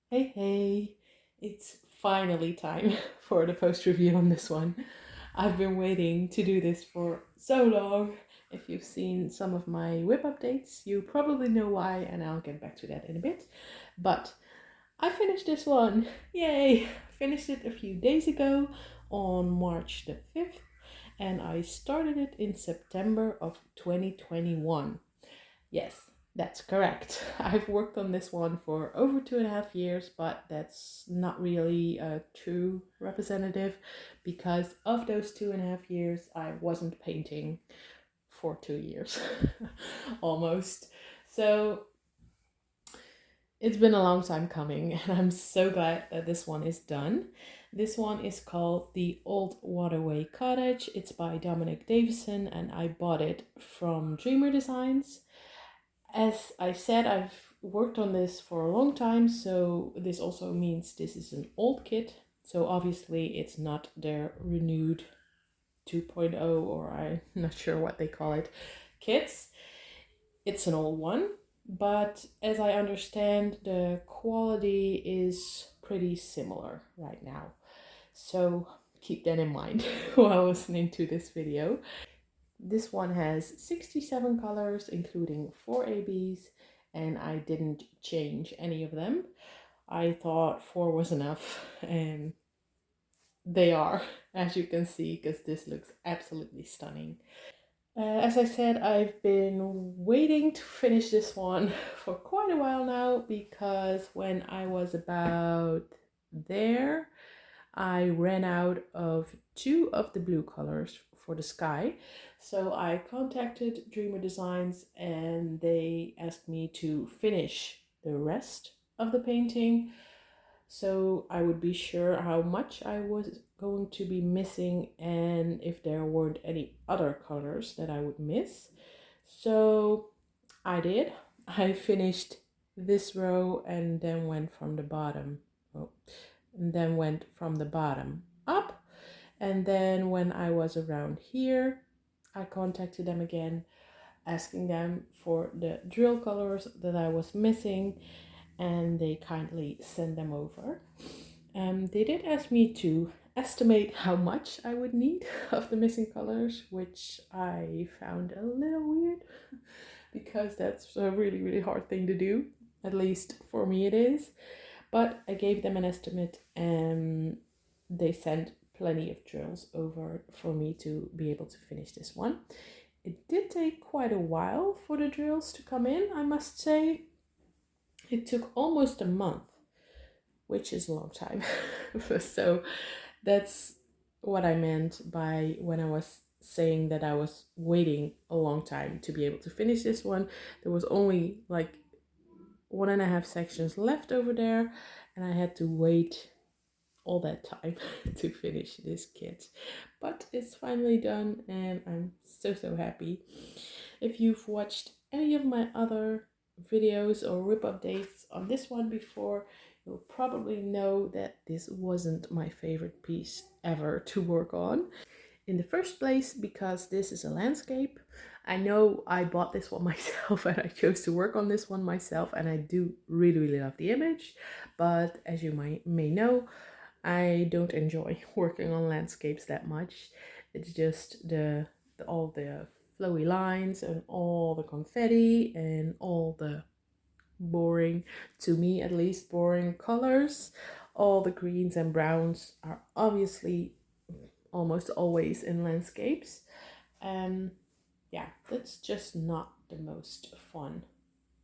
Hey, it's finally time for the post review on this one. I've been waiting to do this for so long. If you've seen some of my whip updates, you probably know why, and I'll get back to that in a bit. But I finished this one. Yay! Finished it a few days ago on March the 5th, and I started it in September of 2021. Yes, that's correct. I've worked on this one for over 2.5 years, but that's not really a true representative because of those 2.5 years, I wasn't painting for 2 years almost. So it's been a long time coming, and I'm so glad that this one is done. This one is called the Old Waterway Cottage. It's by Dominic Davison, and I bought it from Dreamer Designs. As I said, I've worked on this for a long time, so this also means this is an old kit. So obviously it's not their renewed 2.0, or I'm not sure what they call it, kits. It's an old one, but as I understand, the quality is pretty similar right now. So keep that in mind while listening to this video. This one has 67 colors, including 4 ABs, and I didn't change any of them. I thought 4 was enough, and they are, as you can see, because this looks absolutely stunning. As I said, I've been waiting to finish this one for quite a while now because when I was about there, I ran out of two of the blue colors for the sky. So I contacted Dreamer Designs and they asked me to finish the rest of the painting so I would be sure how much I was going to be missing and if there weren't any other colors that I would miss. So I did. I finished this row and then went from the bottom. Oh, and then went from the bottom up. And then when I was around here, I contacted them again, asking them for the drill colors that I was missing, and they kindly sent them over. They did ask me to estimate how much I would need of the missing colors, which I found a little weird because that's a really, really hard thing to do. At least for me, it is. But I gave them an estimate and they sent plenty of drills over for me to be able to finish this one. It did take quite a while for the drills to come in, I must say. It took almost a month, which is a long time. So that's what I meant by when I was saying that I was waiting a long time to be able to finish this one. There was only like 1.5 sections left over there, and I had to wait all that time to finish this kit. But it's finally done, and I'm so happy. If you've watched any of my other videos or whip updates on this one before, you'll probably know that this wasn't my favorite piece ever to work on. In the first place, because this is a landscape. I know I bought this one myself and I chose to work on this one myself, and I do really love the image, but as you may know, I don't enjoy working on landscapes that much. It's just all the flowy lines and all the confetti and all the boring, to me at least, boring colors. All the greens and browns are obviously almost always in landscapes. And yeah, that's just not the most fun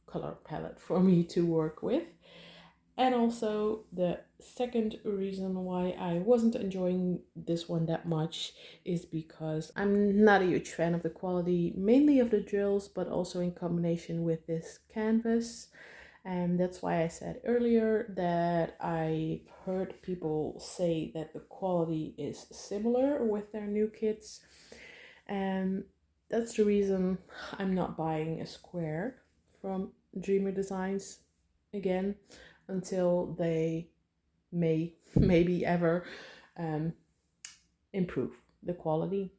color palette for me to work with. And also, the second reason why I wasn't enjoying this one that much is because I'm not a huge fan of the quality, mainly of the drills, but also in combination with this canvas. And that's why I said earlier that I've heard people say that the quality is similar with their new kits. And that's the reason I'm not buying a square from Dreamer Designs again until they maybe ever um, improve the quality.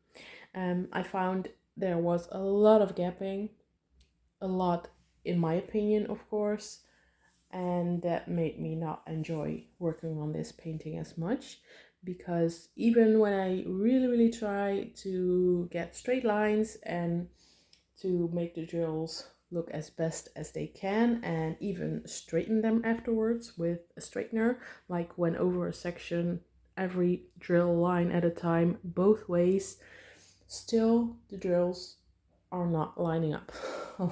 I found there was a lot of gapping, a lot in my opinion, of course, and that made me not enjoy working on this painting as much, because even when I really try to get straight lines and to make the drills look as best as they can and even straighten them afterwards with a straightener, like when over a section, every drill line at a time, both ways, still the drills are not lining up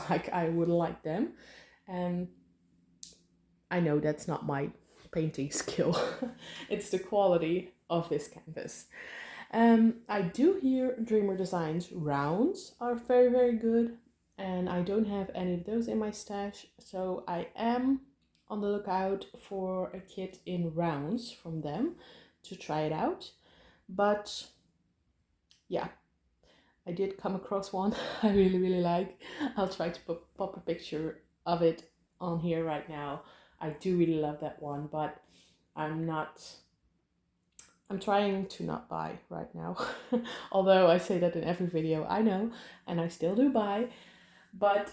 like I would like them. And I know that's not my painting skill. It's the quality of this canvas. I do hear Dreamer Designs rounds are very good, and I don't have any of those in my stash, so I am on the lookout for a kit in rounds from them to try it out. But yeah, I did come across one I really like. I'll try to pop a picture of it on here right now. I do really love that one, but I'm trying to not buy right now. Although I say that in every video, I know, and I still do buy, but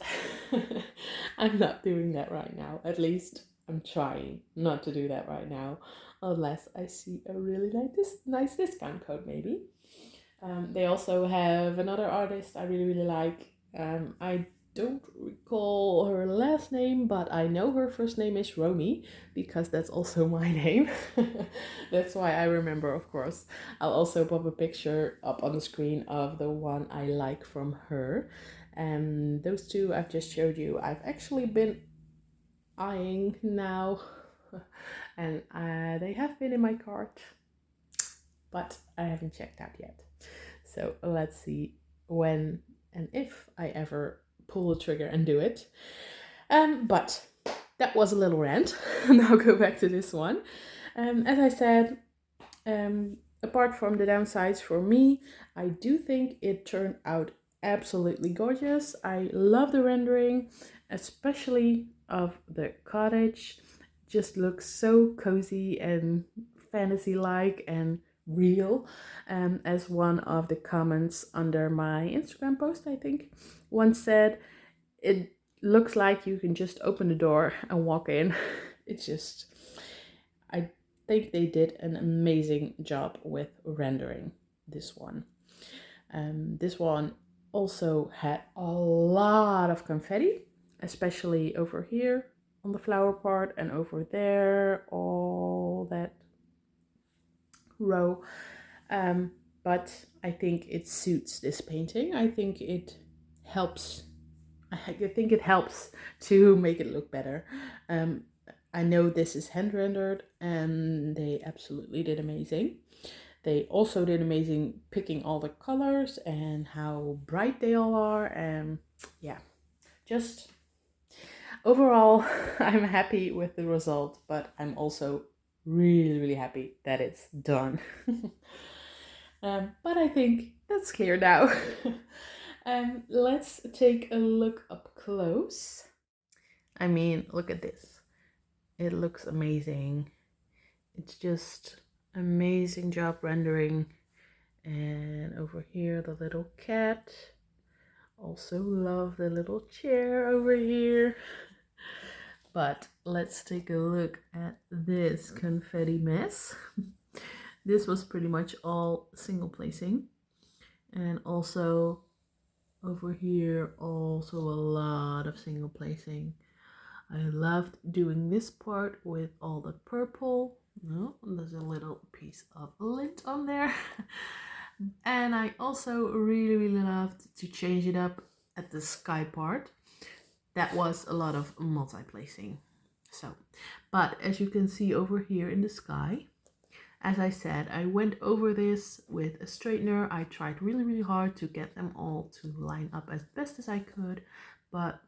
I'm not doing that right now. At least I'm trying not to do that right now, unless I see a really nice discount code maybe. They also have another artist I really like. I don't recall her last name, but I know her first name is Romy, because that's also my name. That's why I remember, of course. I'll also pop a picture up on the screen of the one I like from her. And those two I've just showed you, I've actually been eyeing now, and they have been in my cart, but I haven't checked out yet. So let's see when and if I ever pull the trigger and do it. But that was a little rant. Now go back to this one. As I said, apart from the downsides for me, I do think it turned out absolutely gorgeous. I love the rendering, especially of the cottage. Just looks so cozy and fantasy-like and real. As one of the comments under my Instagram post, I think, once said, it looks like you can just open the door and walk in. It's just, I think they did an amazing job with rendering this one. This one also had a lot of confetti, especially over here on the flower part and over there, all that row. But I think it suits this painting. I think it helps. I think it helps to make it look better. I know this is hand rendered, and they absolutely did amazing. They also did amazing picking all the colors and how bright they all are. And yeah, just overall, I'm happy with the result, but I'm also really happy that it's done. But I think that's clear now. Let's take a look up close. I mean, look at this. It looks amazing. It's just amazing job rendering. And over here, the little cat. Also love the little chair over here. But let's take a look at this confetti mess. This was pretty much all single placing. And also over here, also a lot of single placing. I loved doing this part with all the purple. No, there's a little piece of lint on there. And I also really loved to change it up at the sky part. That was a lot of multi-placing. So, but as you can see over here in the sky, as I said, I went over this with a straightener. I tried really hard to get them all to line up as best as I could, but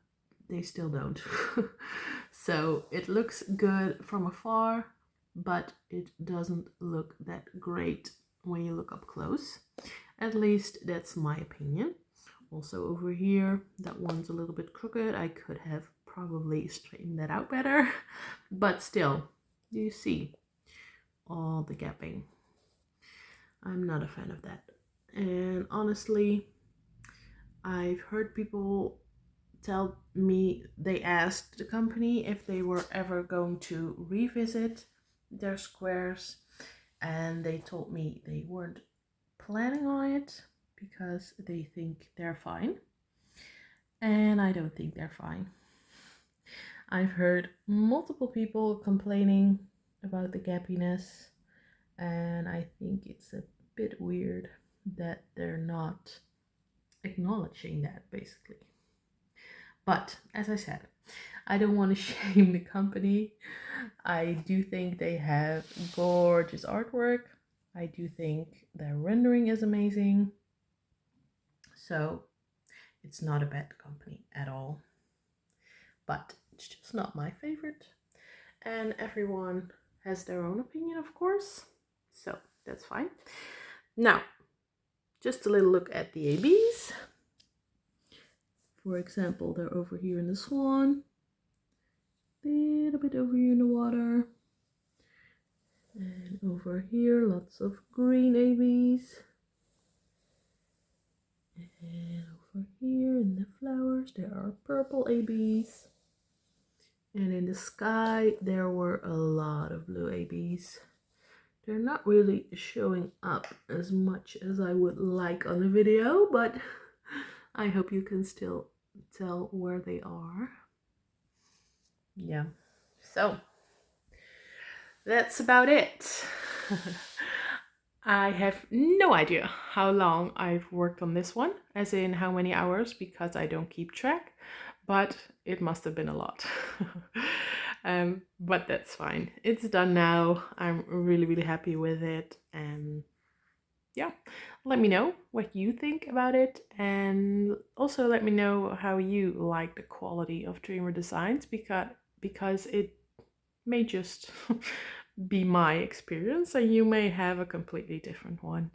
they still don't. So it looks good from afar, but it doesn't look that great when you look up close. At least that's my opinion. Also over here, that one's a little bit crooked. I could have probably straightened that out better, but still, you see all the gapping. I'm not a fan of that. And honestly, I've heard people they asked the company if they were ever going to revisit their squares, and they told me they weren't planning on it because they think they're fine. And I don't think they're fine. I've heard multiple people complaining about the gappiness, and I think it's a bit weird that they're not acknowledging that, basically. But as I said, I don't want to shame the company. I do think they have gorgeous artwork. I do think their rendering is amazing. So it's not a bad company at all. But it's just not my favorite. And everyone has their own opinion, of course. So that's fine. Now, just a little look at the ABs. For example, they're over here in the swan. Little bit over here in the water. And over here, lots of green ABs. And over here in the flowers, there are purple ABs. And in the sky, there were a lot of blue ABs. They're not really showing up as much as I would like on the video, but I hope you can still tell where they are. Yeah, so that's about it. I have no idea how long I've worked on this one, as in how many hours, because I don't keep track, but it must have been a lot. But that's fine. It's done now. I'm really happy with it, and yeah, let me know what you think about it, and also let me know how you like the quality of Dreamer designs, because it may just be my experience and you may have a completely different one.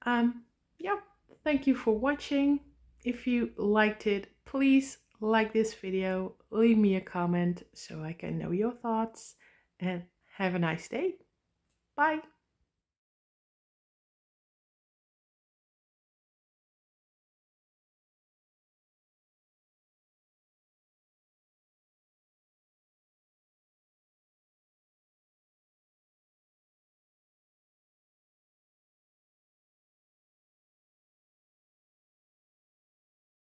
Yeah, thank you for watching. If you liked it, please like this video, leave me a comment so I can know your thoughts, and have a nice day. Bye.